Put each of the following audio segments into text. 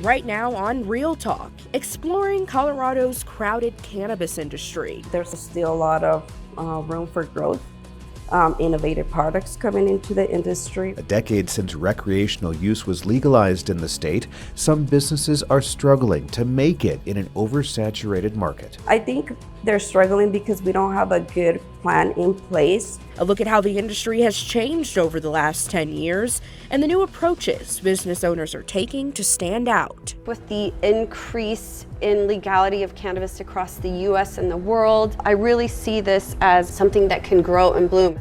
right now on Real Talk, exploring Colorado's crowded cannabis industry. There's still a lot of room for growth. Innovative products coming into the industry. A decade since recreational use was legalized in the state, some businesses are struggling to make it in an oversaturated market. I think they're struggling because we don't have a good plan in place. A look at how the industry has changed over the last 10 years and the new approaches business owners are taking to stand out. With the increase in legality of cannabis across the U.S. and the world, I really see this as something that can grow and bloom.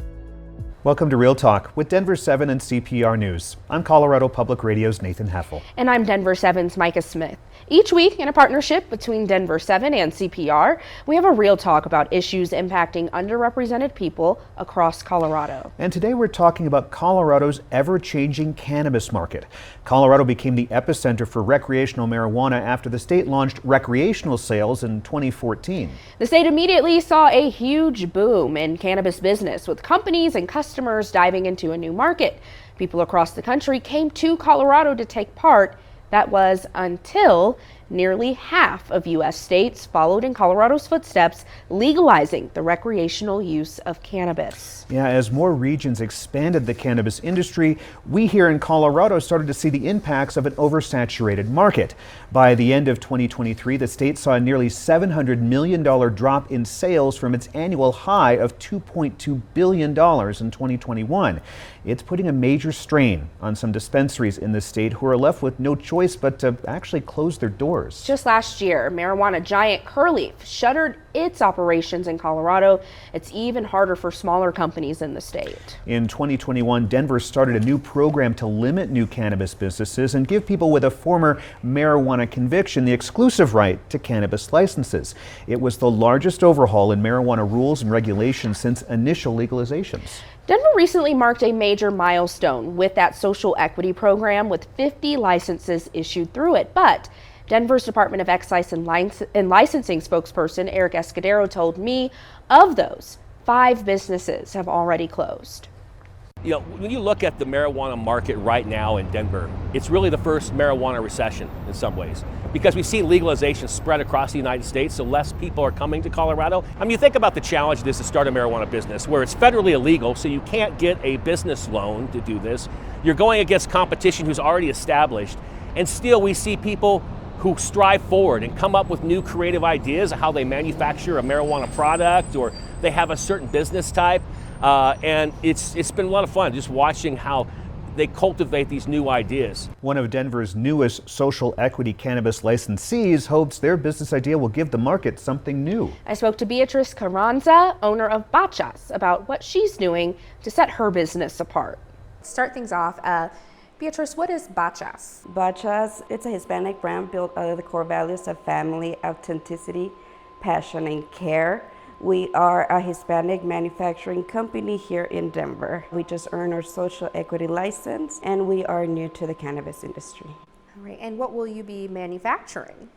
Welcome to Real Talk with Denver7 and CPR News. I'm Colorado Public Radio's Nathan Heffel. And I'm Denver7's Micah Smith. Each week, in a partnership between Denver7 and CPR, we have a real talk about issues impacting underrepresented people across Colorado. And today we're talking about Colorado's ever-changing cannabis market. Colorado became the epicenter for recreational marijuana after the state launched recreational sales in 2014. The state immediately saw a huge boom in cannabis business, with companies and customers diving into a new market. People across the country came to Colorado to take part. That was until nearly half of U.S. states followed in Colorado's footsteps, legalizing the recreational use of cannabis. Yeah, as more regions expanded the cannabis industry, we here in Colorado started to see the impacts of an oversaturated market. By the end of 2023, the state saw a nearly $700 million drop in sales from its annual high of $2.2 billion in 2021. It's putting a major strain on some dispensaries in the state who are left with no choice but to actually close their doors. Just last year, marijuana giant Curleaf shuttered its operations in Colorado. It's even harder for smaller companies in the state. In 2021, Denver started a new program to limit new cannabis businesses and give people with a former marijuana conviction the exclusive right to cannabis licenses. It was the largest overhaul in marijuana rules and regulations since initial legalizations. Denver recently marked a major milestone with that social equity program, with 50 licenses issued through it. But Denver's Department of Excise and Licensing spokesperson Eric Escudero told me of those, 5 businesses have already closed. You know, when you look at the marijuana market right now in Denver, it's really the first marijuana recession in some ways, because we've seen legalization spread across the United States, so less people are coming to Colorado. I mean, you think about the challenge it is to start a marijuana business where it's federally illegal, so you can't get a business loan to do this. You're going against competition who's already established, and still we see people who strive forward and come up with new creative ideas of how they manufacture a marijuana product, or they have a certain business type. And it's been a lot of fun just watching how they cultivate these new ideas. One of Denver's newest social equity cannabis licensees hopes their business idea will give the market something new. I spoke to Beatrice Carranza, owner of Bachas, about what she's doing to set her business apart. Start things off. Beatrice, what is Bachas? Bachas, it's a Hispanic brand built out of the core values of family, authenticity, passion, and care. We are a Hispanic manufacturing company here in Denver. We just earned our social equity license, and we are new to the cannabis industry. All right, and what will you be manufacturing?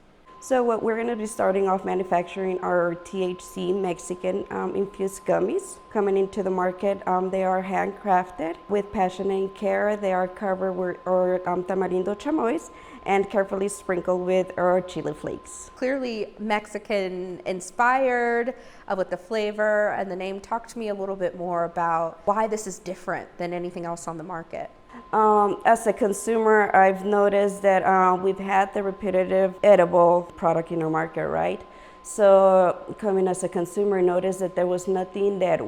So what we're going to be starting off manufacturing are THC Mexican infused gummies coming into the market. They are handcrafted with passion and care. They are covered with our tamarindo chamoys and carefully sprinkled with our chili flakes. Clearly Mexican inspired with the flavor and the name. Talk to me a little bit more about why this is different than anything else on the market. As a consumer, I've noticed that we've had the repetitive edible product in our market, right? So coming as a consumer, noticed that there was nothing that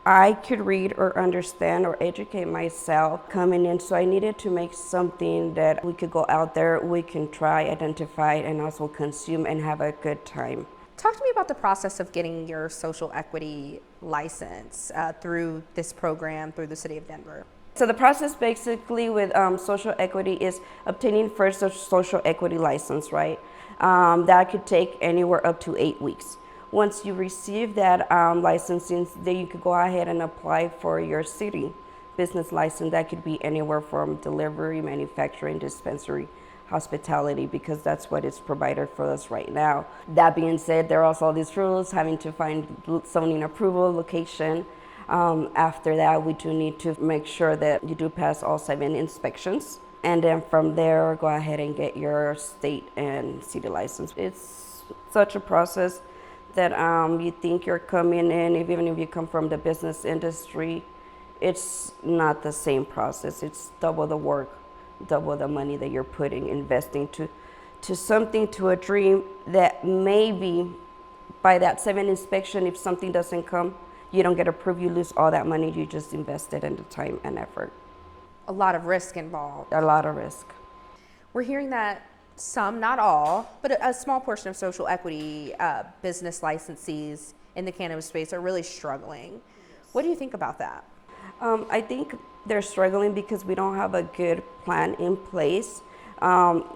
I could read or understand or educate myself coming in. So I needed to make something that we could go out there, we can try, identify, and also consume and have a good time. Talk to me about the process of getting your social equity license through this program, through the city of Denver. So the process basically with social equity is obtaining first a social equity license, right? That could take anywhere up to 8 weeks. Once you receive that licensing, then you could go ahead and apply for your city business license. That could be anywhere from delivery, manufacturing, dispensary, hospitality, because that's what is provided for us right now. That being said, there are also all these rules, having to find zoning approval, location. After that, we do need to make sure that you do pass all 7 inspections and then from there go ahead and get your state and city license. It's such a process that you think you're coming in, even if you come from the business industry, it's not the same process. It's double the work, double the money that you're investing to something, to a dream that maybe by that 7th inspection, if something doesn't come, you don't get approved, you lose all that money you just invested in the time and effort. A lot of risk involved. A lot of risk. We're hearing that some, not all, but a small portion of social equity business licensees in the cannabis space are really struggling. What do you think about that? I think they're struggling because we don't have a good plan in place.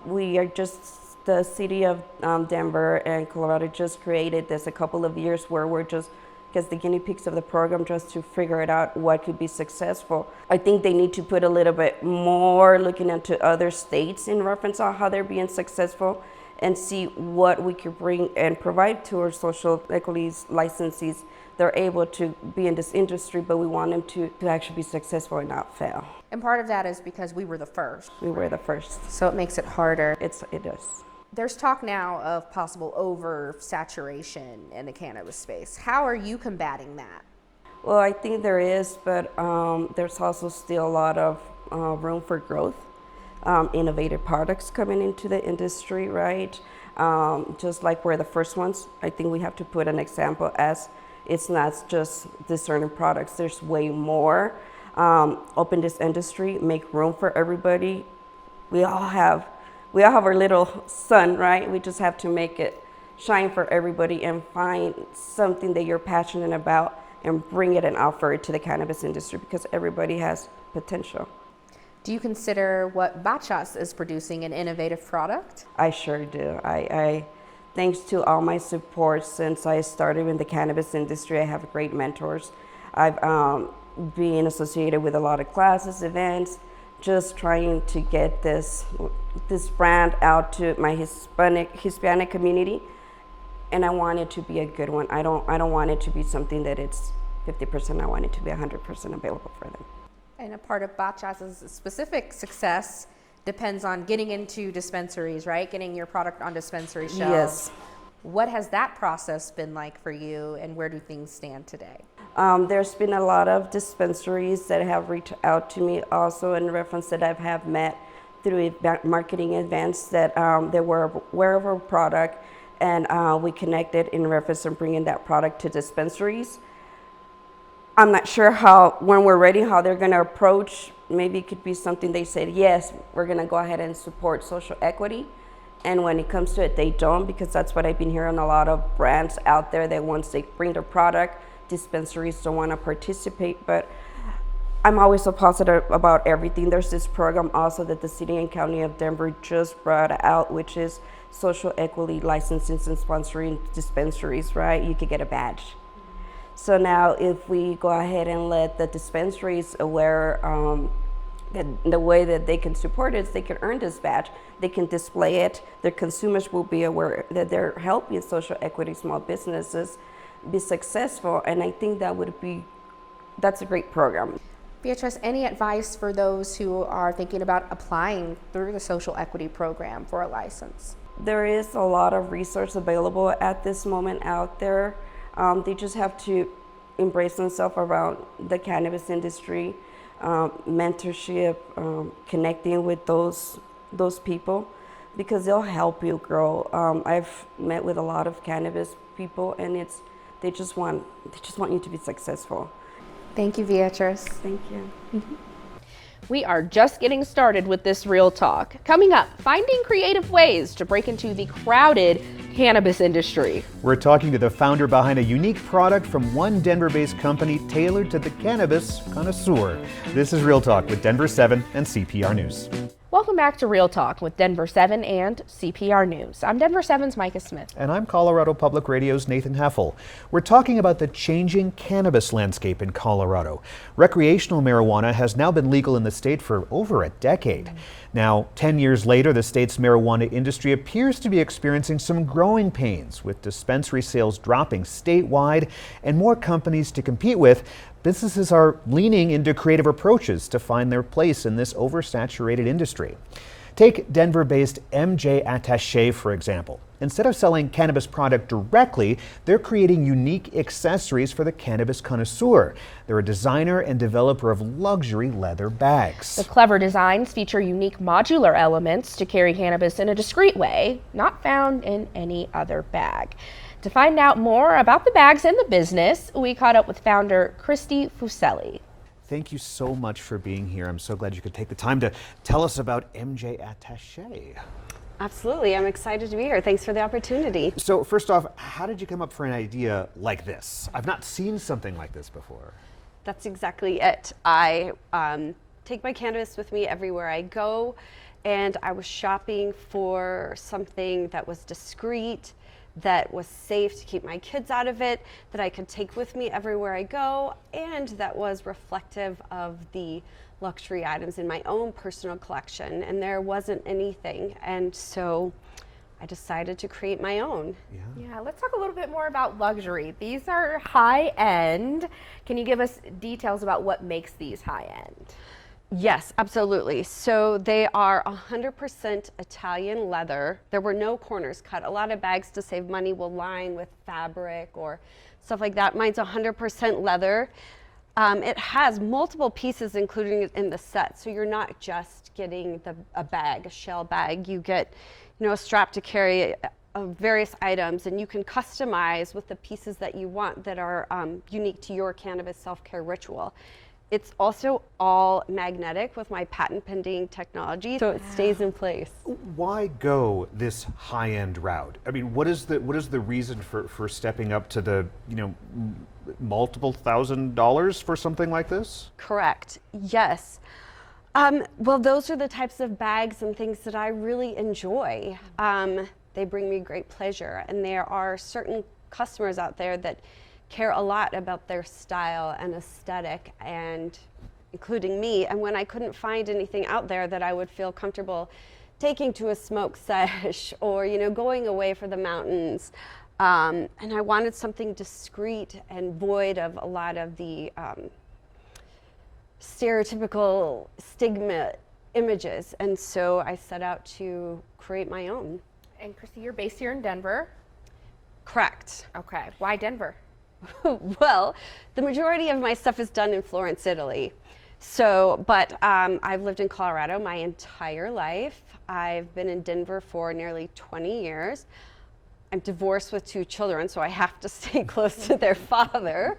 We are just, the city of Denver and Colorado just created this a couple of years where we're just, because the guinea pigs of the program, just to figure it out what could be successful. I think they need to put a little bit more looking into other states in reference on how they're being successful and see what we could bring and provide to our social equity licensees. They're able to be in this industry, but we want them to actually be successful and not fail. And part of that is because we were the first. We were the first. So it makes it harder. It does. There's talk now of possible oversaturation in the cannabis space. How are you combating that? Well, I think there is, but there's also still a lot of room for growth. Innovative products coming into the industry, right? Just like we're the first ones, I think we have to put an example as it's not just discerning products. There's way more. Open this industry, make room for everybody. We all have our little sun, right? We just have to make it shine for everybody and find something that you're passionate about and bring it and offer it to the cannabis industry because everybody has potential. Do you consider what Bachas is producing an innovative product? I sure do. I thanks to all my support since I started in the cannabis industry, I have great mentors. I've been associated with a lot of classes, events, just trying to get this brand out to my Hispanic community, and I want it to be a good one. I don't want it to be something that it's 50%. I want it to be 100% available for them. And a part of Bachas' specific success depends on getting into dispensaries, right? Getting your product on dispensary shelves. Yes. What has that process been like for you, and where do things stand today? There's been a lot of dispensaries that have reached out to me also in reference that I have met through marketing events that they were aware of our product, and we connected in reference to bringing that product to dispensaries. I'm not sure when we're ready, how they're going to approach. Maybe it could be something they said, yes, we're going to go ahead and support social equity. And when it comes to it, they don't, because that's what I've been hearing a lot of brands out there that once they bring their product, dispensaries don't want to participate. But I'm always so positive about everything. There's this program also that the city and county of Denver just brought out, which is social equity licensing and sponsoring dispensaries, right? You could get a badge. So now if we go ahead and let the dispensaries aware that the way that they can support it is they can earn this badge, they can display it, their consumers will be aware that they're helping social equity small businesses be successful, and I think that's a great program. Beatrice, any advice for those who are thinking about applying through the social equity program for a license? There is a lot of resource available at this moment out there. They just have to embrace themselves around the cannabis industry, mentorship, connecting with those people, because they'll help you grow. I've met with a lot of cannabis people, and they just want you to be successful. Thank you, Beatrice. Thank you. We are just getting started with this Real Talk. Coming up, finding creative ways to break into the crowded cannabis industry. We're talking to the founder behind a unique product from one Denver-based company tailored to the cannabis connoisseur. This is Real Talk with Denver7 and CPR News. Welcome back to Real Talk with Denver7 and CPR News. I'm Denver7's Micah Smith. And I'm Colorado Public Radio's Nathan Heffel. We're talking about the changing cannabis landscape in Colorado. Recreational marijuana has now been legal in the state for over a decade. Now, 10 years later, the state's marijuana industry appears to be experiencing some growing pains, with dispensary sales dropping statewide and more companies to compete with. businesses are leaning into creative approaches to find their place in this oversaturated industry. Take Denver-based MJ Attaché, for example. Instead of selling cannabis product directly, they're creating unique accessories for the cannabis connoisseur. They're a designer and developer of luxury leather bags. The clever designs feature unique modular elements to carry cannabis in a discreet way, not found in any other bag. To find out more about the bags and the business, we caught up with founder Christy Fuselli. Thank you so much for being here. I'm so glad you could take the time to tell us about MJ Attaché. Absolutely, I'm excited to be here. Thanks for the opportunity. So first off, how did you come up for an idea like this? I've not seen something like this before. That's exactly it. I take my cannabis with me everywhere I go, and I was shopping for something that was discreet, that was safe to keep my kids out of it, that I could take with me everywhere I go, and that was reflective of the luxury items in my own personal collection. And there wasn't anything, and so I decided to create my own. Yeah, let's talk a little bit more about luxury. These are high end. Can you give us details about what makes these high end? Yes, absolutely. So they are 100% Italian leather. There were no corners cut. A lot of bags, to save money, will line with fabric or stuff like that. Mine's 100% leather. It has multiple pieces included in the set, so you're not just getting a bag, a shell bag. You get, a strap to carry various items, and you can customize with the pieces that you want that are unique to your cannabis self-care ritual. It's also all magnetic with my patent pending technology, so it stays in place. Why go this high-end route? I mean, what is the reason for stepping up to the multiple $1,000s for something like this? Correct. Yes. Well, those are the types of bags and things that I really enjoy. They bring me great pleasure, and there are certain customers out there that care a lot about their style and aesthetic, and including me. And when I couldn't find anything out there that I would feel comfortable taking to a smoke sesh or going away for the mountains, and I wanted something discreet and void of a lot of the stereotypical stigma images, and so I set out to create my own. And Christy, you're based here in Denver. Correct. Okay, why Denver? Well, the majority of my stuff is done in Florence, Italy. But I've lived in Colorado my entire life. I've been in Denver for nearly 20 years. I'm divorced with 2 children, so I have to stay close to their father.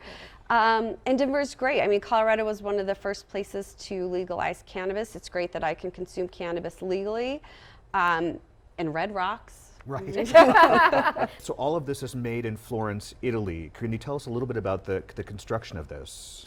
And Denver is great. I mean, Colorado was one of the first places to legalize cannabis. It's great that I can consume cannabis legally. And Red Rocks. Right. So all of this is made in Florence, Italy. Can you tell us a little bit about the construction of this?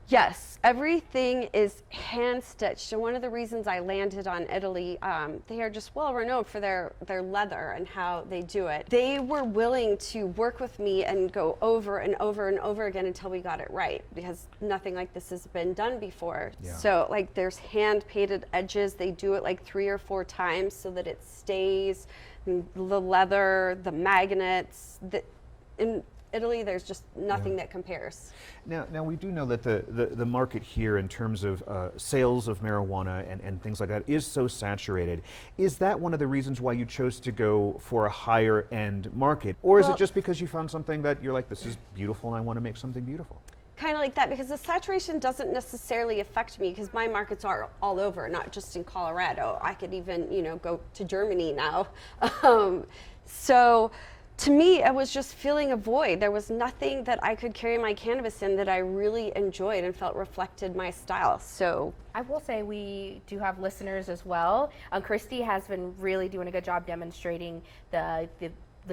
Yes, everything is hand stitched. And one of the reasons I landed on Italy, they are just well renowned for their leather and how they do it. They were willing to work with me and go over and over and over again until we got it right, because nothing like this has been done before. Yeah. So there's hand painted edges. They do it 3 or 4 times so that it stays. The leather, the magnets, in Italy, there's just nothing that compares. Now we do know that the market here in terms of sales of marijuana and things like that is so saturated. Is that one of the reasons why you chose to go for a higher end market? Or is it just because you found something that you're like, this is beautiful and I want to make something beautiful? Kind of like that, because the saturation doesn't necessarily affect me, because my markets are all over, not just in Colorado. I could even, go to Germany now. So to me, I was just feeling a void. There was nothing that I could carry my cannabis in that I really enjoyed and felt reflected my style. So I will say we do have listeners as well. Christy has been really doing a good job demonstrating the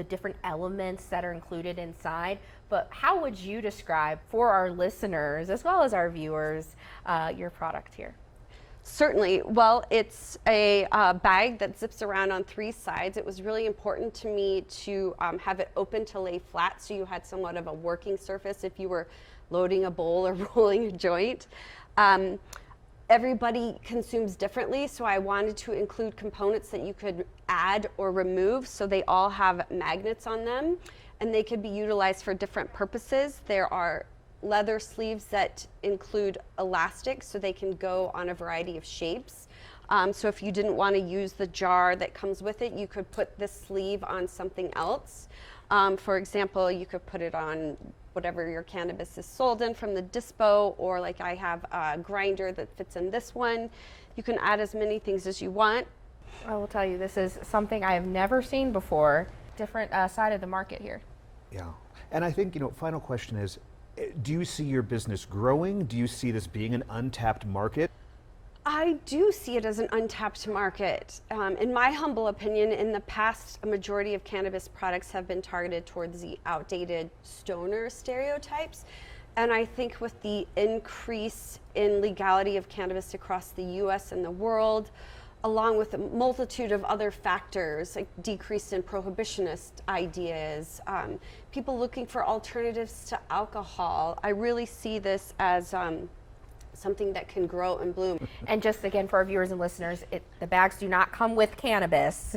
different elements that are included inside. But how would you describe for our listeners as well as our viewers your product here? Certainly. Well, it's a bag that zips around on 3 sides. It was really important to me to have it open to lay flat, so you had somewhat of a working surface if you were loading a bowl or rolling a joint. Everybody consumes differently, so I wanted to include components that you could add or remove, so they all have magnets on them, and they could be utilized for different purposes. There are leather sleeves that include elastic so they can go on a variety of shapes. So if you didn't want to use the jar that comes with it, you could put this sleeve on something else. For example, you could put it on whatever your cannabis is sold in from the dispo, or like I have a grinder that fits in this one. You can add as many things as you want. I will tell you, this is something I have never seen before. Different side of the market here. Yeah. And I think, final question is, do you see your business growing? Do you see this being an untapped market? I do see it as an untapped market. In my humble opinion, in the past, a majority of cannabis products have been targeted towards the outdated stoner stereotypes. And I think with the increase in legality of cannabis across the US and the world, along with a multitude of other factors, like decrease in prohibitionist ideas, people looking for alternatives to alcohol, I really see this as something that can grow and bloom. And just again, for our viewers and listeners, the bags do not come with cannabis,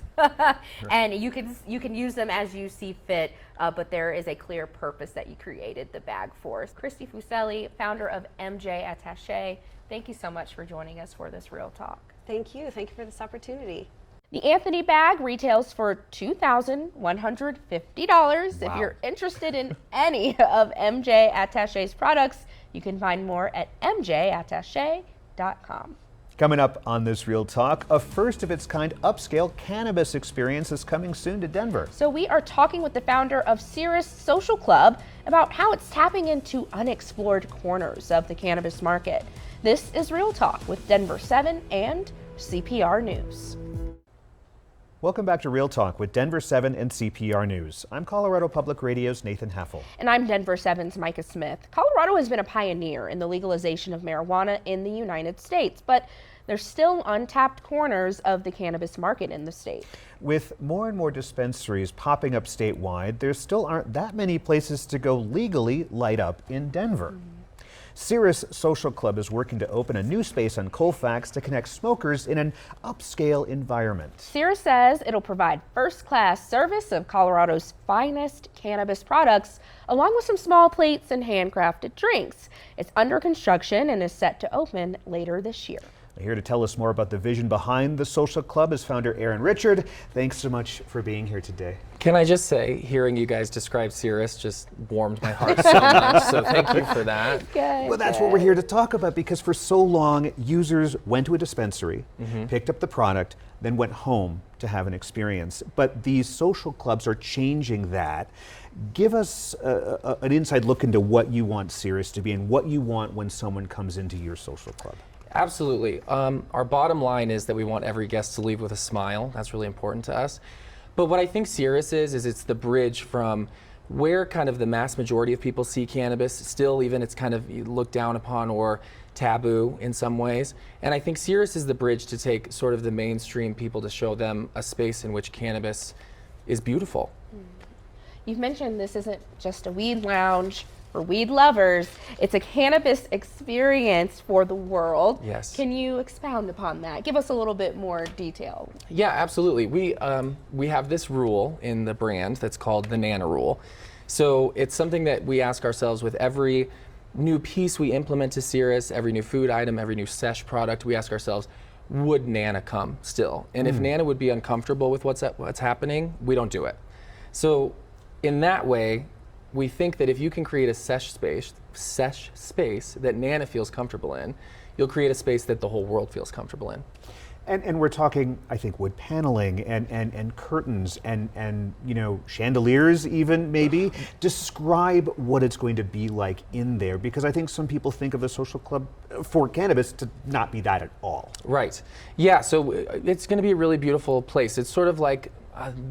and you can use them as you see fit. But there is a clear purpose that you created the bag for. Christy Fuselli, founder of MJ Attaché, thank you so much for joining us for this Real Talk. Thank you for this opportunity. The Anthony bag retails for $2,150. Wow. If you're interested in any of MJ Attaché's products, you can find more at mjattache.com. Coming up on this Real Talk, a first of its kind upscale cannabis experience is coming soon to Denver. So we are talking with the founder of Cirrus Social Club about how it's tapping into unexplored corners of the cannabis market. This is Real Talk with Denver7 and CPR News. Welcome back to Real Talk with Denver7 and CPR News. I'm Colorado Public Radio's Nathan Heffel. And I'm Denver7's Micah Smith. Colorado has been a pioneer in the legalization of marijuana in the United States, but there's still untapped corners of the cannabis market in the state. With more and more dispensaries popping up statewide, there still aren't that many places to go legally light up in Denver. Cirrus Social Club is working to open a new space on Colfax to connect smokers in an upscale environment. Cirrus says it'll provide first-class service of Colorado's finest cannabis products, along with some small plates and handcrafted drinks. It's under construction and is set to open later this year. Here to tell us more about the vision behind the Social Club is founder Aaron Richard. Thanks so much for being here today. Can I just say, hearing you guys describe Cirrus just warmed my heart so much, so thank you for that. Good, Well, that's what we're here to talk about, because for so long, users went to a dispensary, picked up the product, then went home to have an experience. But these social clubs are changing that. Give us an inside look into what you want Cirrus to be and what you want when someone comes into your social club. Absolutely. Our bottom line is that we want every guest to leave with a smile. That's really important to us. But what I think Cirrus is it's the bridge from where kind of the mass majority of people see cannabis, still even it's kind of looked down upon or taboo in some ways. And I think Cirrus is the bridge to take sort of the mainstream people to show them a space in which cannabis is beautiful. You've mentioned this isn't just a weed lounge for weed lovers. It's a cannabis experience for the world. Yes. Can you expound upon that? Give us a little bit more detail. Yeah, absolutely. We have this rule in the brand that's called the Nana Rule. So it's something that we ask ourselves with every new piece we implement to Cirrus, every new food item, every new sesh product, we ask ourselves, would Nana come still? And if Nana would be uncomfortable with what's happening, we don't do it. So in that way, we think that if you can create a sesh space that Nana feels comfortable in, you'll create a space that the whole world feels comfortable in. And we're talking, I think, wood paneling and curtains and chandeliers even, maybe. Describe what it's going to be like in there, because I think some people think of the social club for cannabis to not be that at all. Right. Yeah, so it's going to be a really beautiful place. It's sort of like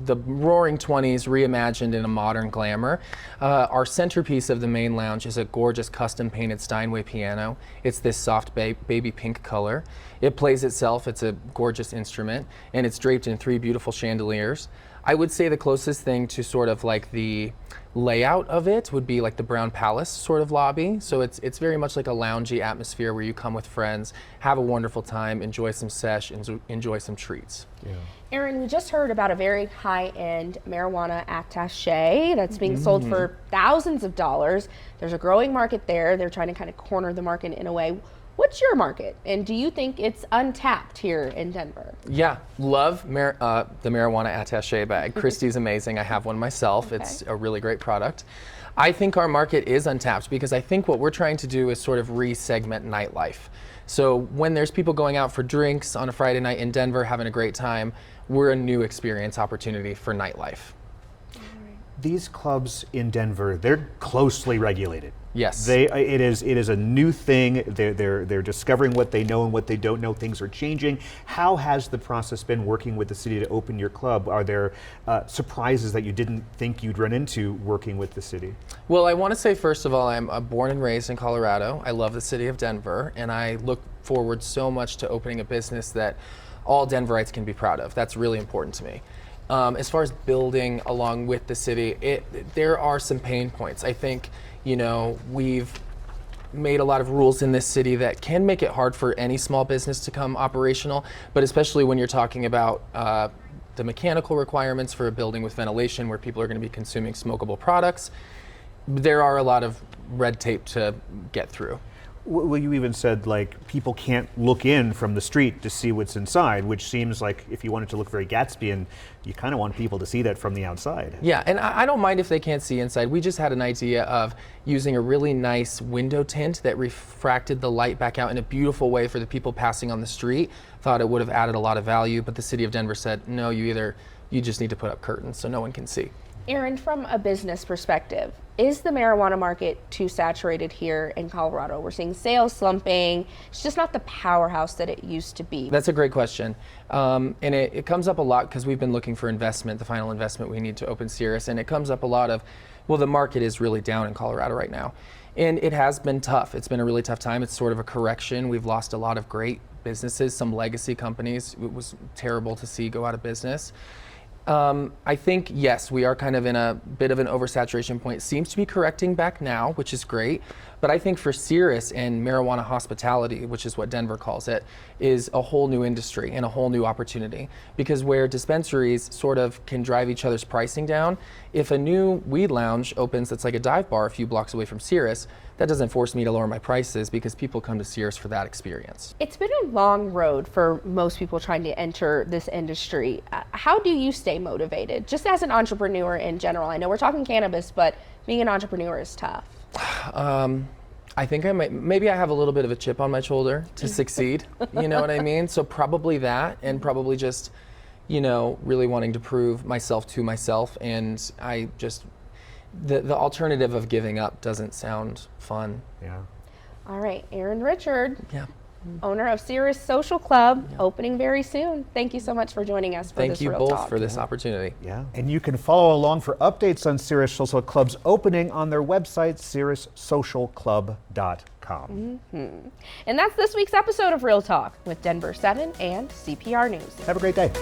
the Roaring 20s reimagined in a modern glamour. Our centerpiece of the main lounge is a gorgeous custom painted Steinway piano. It's this soft baby pink color. It plays itself, it's a gorgeous instrument, and it's draped in 3 beautiful chandeliers. I would say the closest thing to sort of like the layout of it would be like the Brown Palace sort of lobby. So it's very much like a loungy atmosphere where you come with friends, have a wonderful time, enjoy some sesh, enjoy some treats. Yeah. Aaron, we just heard about a very high-end marijuana attaché that's being sold for thousands of dollars. There's a growing market there. They're trying to kind of corner the market in a way. What's your market, and do you think it's untapped here in Denver? Yeah, love the marijuana attaché bag. Christy's amazing. I have one myself. Okay. It's a really great product. I think our market is untapped because I think what we're trying to do is sort of re-segment nightlife. So when there's people going out for drinks on a Friday night in Denver having a great time, we're a new experience opportunity for nightlife. These clubs in Denver, they're closely regulated. Yes. It is a new thing. They're discovering what they know and what they don't know. Things are changing. How has the process been working with the city to open your club? Are there surprises that you didn't think you'd run into working with the city? Well, I want to say first of all, I'm born and raised in Colorado. I love the city of Denver, and I look forward so much to opening a business that all Denverites can be proud of. That's really important to me. As far as building along with the city, there are some pain points. I think, you know, we've made a lot of rules in this city that can make it hard for any small business to come operational, but especially when you're talking about the mechanical requirements for a building with ventilation where people are going to be consuming smokable products, there are a lot of red tape to get through. Well, you even said like people can't look in from the street to see what's inside, which seems like if you wanted to look very Gatsby-ian, you kind of want people to see that from the outside. Yeah, and I don't mind if they can't see inside. We just had an idea of using a really nice window tint that refracted the light back out in a beautiful way for the people passing on the street. Thought it would have added a lot of value, but the city of Denver said, no, you just need to put up curtains so no one can see. Aaron, from a business perspective, is the marijuana market too saturated here in Colorado? We're seeing sales slumping. It's just not the powerhouse that it used to be. That's a great question. And it comes up a lot because we've been looking for investment, the final investment we need to open Cirrus. And it comes up a lot of, well, the market is really down in Colorado right now. And it has been tough. It's been a really tough time. It's sort of a correction. We've lost a lot of great businesses, some legacy companies. It was terrible to see go out of business. I think, yes, we are kind of in a bit of an oversaturation point. Seems to be correcting back now, which is great. But I think for Cirrus and marijuana hospitality, which is what Denver calls it, is a whole new industry and a whole new opportunity. Because where dispensaries sort of can drive each other's pricing down, if a new weed lounge opens that's like a dive bar a few blocks away from Cirrus, that doesn't force me to lower my prices because people come to Cirrus for that experience. It's been a long road for most people trying to enter this industry. How do you stay motivated, just as an entrepreneur in general? I know we're talking cannabis, but being an entrepreneur is tough. I think maybe I have a little bit of a chip on my shoulder to succeed, you know what I mean? So probably that, and probably just, you know, really wanting to prove myself to myself, and I just, the alternative of giving up doesn't sound fun. Yeah. All right, Aaron Richard, Yeah. owner of Cirrus Social Club, opening very soon. Thank you so much for joining us for Thank this you Real both Talk. for this opportunity. Yeah. And you can follow along for updates on Cirrus Social Club's opening on their website, cirrussocialclub.com. And that's this week's episode of Real Talk with Denver7 and CPR News. Have a great day.